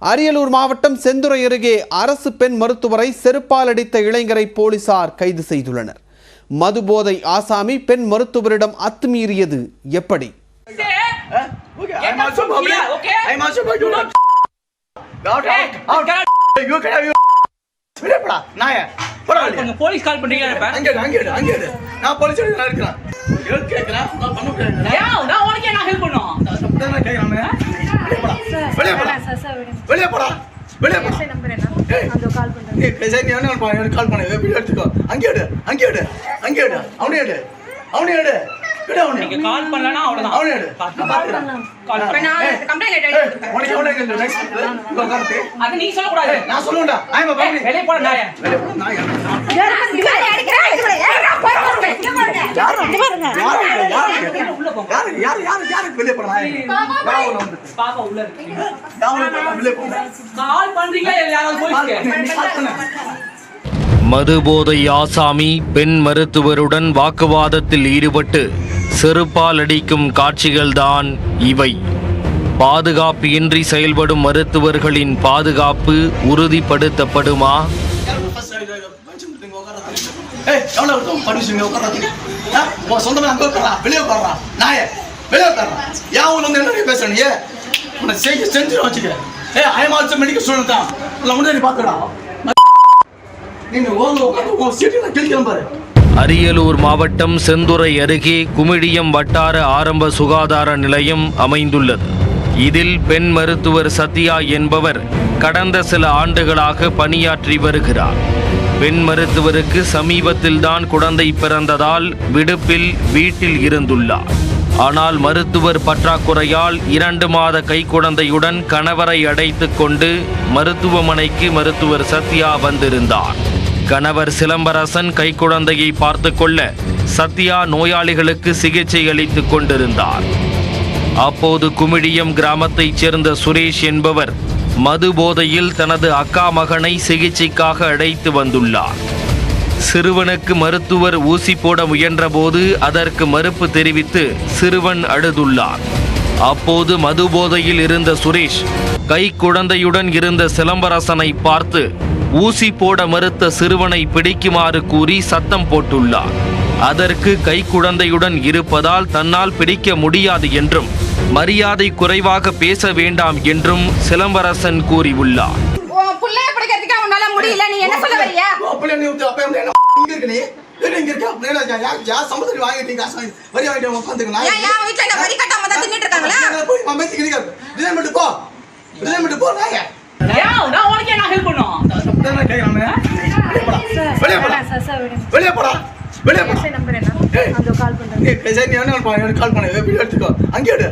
அரியலூர் மாவட்டம் செந்துறை அருகே அரசு பெண் மருத்துவரை செருப்பால் அடித்த இளைஞரை போலீசார் கைது செய்துள்ளனர். மதுபோதை ஆசாமி பெண் மருத்துவரிடம் அத்துமீறியது எப்படி? போலீஸ் கால் பண்றீங்க. நான் போலீஸ் இருக்கேன். கேக்குறேன் நான் பண்ண முடியாது. நான் உனக்கு என்ன ஹெல்ப் பண்ணனும்? நான் கேக்குறேன். வெளிய போடா. வெளிய போடா. வெளிய போடா. நம்பர் என்ன? அந்த கால் பண்றேன். நீ பேச நீ என்ன கால் பண்ணு. வீடியோ எடுத்துக்கோ. அங்க எடு. அவனே எடு. நீங்க கால் பண்ணலனா அவ்வளவுதான். அவனே எடு. கால் பண்ணா கம்ப்ளைன்ட் எடுத்து. உனக்கு எவ்வளவு இருக்கு நெக்ஸ்ட் இங்க உட்கார்ந்து. அது நீ சொல்ல கூடாது. நான் சொல்லுடா. I'm bubbly. வெளிய போடா நாயே. வெளிய போடா நாயே. யார் அடிக்கறா? யார் வெளிய போடா நாயே. பாப்பா உள்ள இருக்கு. வெளிய போடா. கால் பண்றீங்க யாராவது போலீஸ்க்கு. மதுபோதை ஆசாமி பெண் மருத்துவருடன் வாக்குவாதத்தில் ஈடுபட்டு செருப்பால் அடிக்கும் காட்சிகள்தான் இவை. பாதுகாப்பு இன்றி செயல்படும் மருத்துவர்களின் பாதுகாப்பு உறுதிப்படுத்தப்படுமா? அரியலூர் மாவட்டம் செந்துறை அருகே குமிழியம் வட்டார ஆரம்ப சுகாதார நிலையம் அமைந்துள்ளது. இதில் பெண் மருத்துவர் சத்யா என்பவர் கடந்த சில ஆண்டுகளாக பணியாற்றி வருகிறார். பெண் மருத்துவருக்கு சமீபத்தில்தான் குழந்தை பிறந்ததால் விடுப்பில் வீட்டில் இருந்துள்ளார். ஆனால் மருத்துவர் பற்றாக்குறையால் 2 மாத கைக்குழந்தையுடன் கணவரை அடைத்து கொண்டு மருத்துவமனைக்கு மருத்துவர் சத்யா வந்திருந்தார். கணவர் சிலம்பரசன் கைக்குழந்தையை பார்த்து கொள்ள சத்யா நோயாளிகளுக்கு சிகிச்சை அளித்து கொண்டிருந்தார். அப்போது குமிழியம் கிராமத்தைச் சேர்ந்த சுரேஷ் என்பவர் மது போதையில் தனது அக்கா மகனை சிகிச்சைக்காக அழைத்து வந்துள்ளார். சிறுவனுக்கு மருத்துவர் ஊசி போட முயன்றபோது அதற்கு மறுப்பு தெரிவித்து சிறுவன் அழுதுள்ளார். அப்போது மது போதையில் இருந்த சுரேஷ் கைக்குழந்தையுடன் இருந்த சிலம்பரசனை பார்த்து ஊசி போட மறுத்த சிறுவனை பிடிக்குமாறு கூறி சத்தம் போட்டுள்ளார். அதற்கு கைக்குழந்தையுடன் இருப்பதால் தன்னால் பிடிக்க முடியாது என்றும் மரியாதை குறைவாக பேச வேண்டாம் என்றும் சிலம்பரசன் கூறியுள்ளார். வெளிய போடா. நம்பர் என்ன? அந்த கால் பண்றேன். நீ பேச நீ என்ன கால் பண்ணு. வீடியோ எடுத்துக்கோ. அங்க எடு.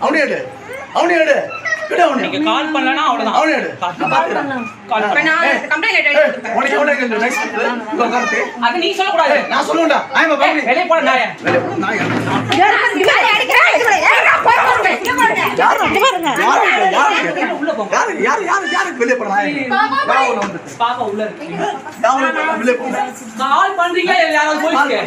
அவனே எடு. நீங்க கால் பண்ணலனா அவ்வளவுதான். அவனே எடு. கால் பண்ணா கம்ப்ளைன்ட் எடுத்து. உனக்கு எவ்வளவு இருக்கு நெக்ஸ்ட் இங்க உட்கார்ந்து. அது நீ சொல்ல கூடாது. நான் சொல்லுடா. I'm bubbly. வெளிய போடா நாயே. யார் அடிக்கறா? யார் வெளிய போடா நாயே. பாப்பா உள்ள இருக்கு. வெளிய போடா. கால் பண்றீங்க யாராவது போலீஸ்க்கு.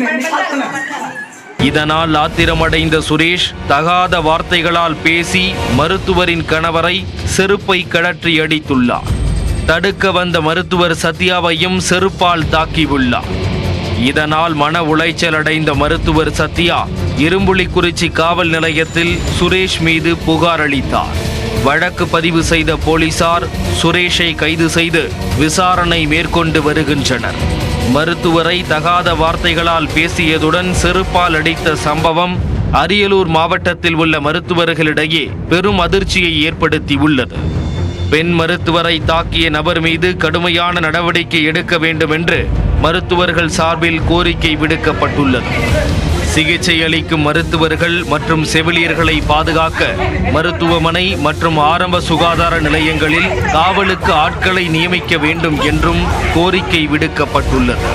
இதனால் ஆத்திரமடைந்த சுரேஷ் தகாத வார்த்தைகளால் பேசி மருத்துவரின் கணவரை செருப்பை கழற்றி அடித்துள்ளார். தடுக்க வந்த மருத்துவர் சத்யாவையும் செருப்பால் தாக்கியுள்ளார். இதனால் மன உளைச்சல் அடைந்த மருத்துவர் சத்யா இரும்புலிக்குறிச்சி காவல் நிலையத்தில் சுரேஷ் மீது புகார் அளித்தார். வழக்கு பதிவு செய்த போலீசார் சுரேஷை கைது செய்து விசாரணை மேற்கொண்டு வருகின்றனர். மருத்துவரை தகாத வார்த்தைகளால் பேசியதுடன் செருப்பால் அடித்த சம்பவம் அரியலூர் மாவட்டத்தில் உள்ள மருத்துவர்களிடையே பெரும் அதிர்ச்சியை ஏற்படுத்தியுள்ளது. பெண் மருத்துவரை தாக்கிய நபர் மீது கடுமையான நடவடிக்கை எடுக்க வேண்டும் என்று மருத்துவர்கள் சார்பில் கோரிக்கை விடுக்கப்பட்டுள்ளது. சிகிச்சை அளிக்கும் மருத்துவர்கள் மற்றும் செவிலியர்களை பாதுகாக்க மருத்துவமனை மற்றும் ஆரம்ப சுகாதார நிலையங்களில் காவலுக்கு ஆட்களை நியமிக்க வேண்டும் என்றும் கோரிக்கை விடுக்கப்பட்டுள்ளது.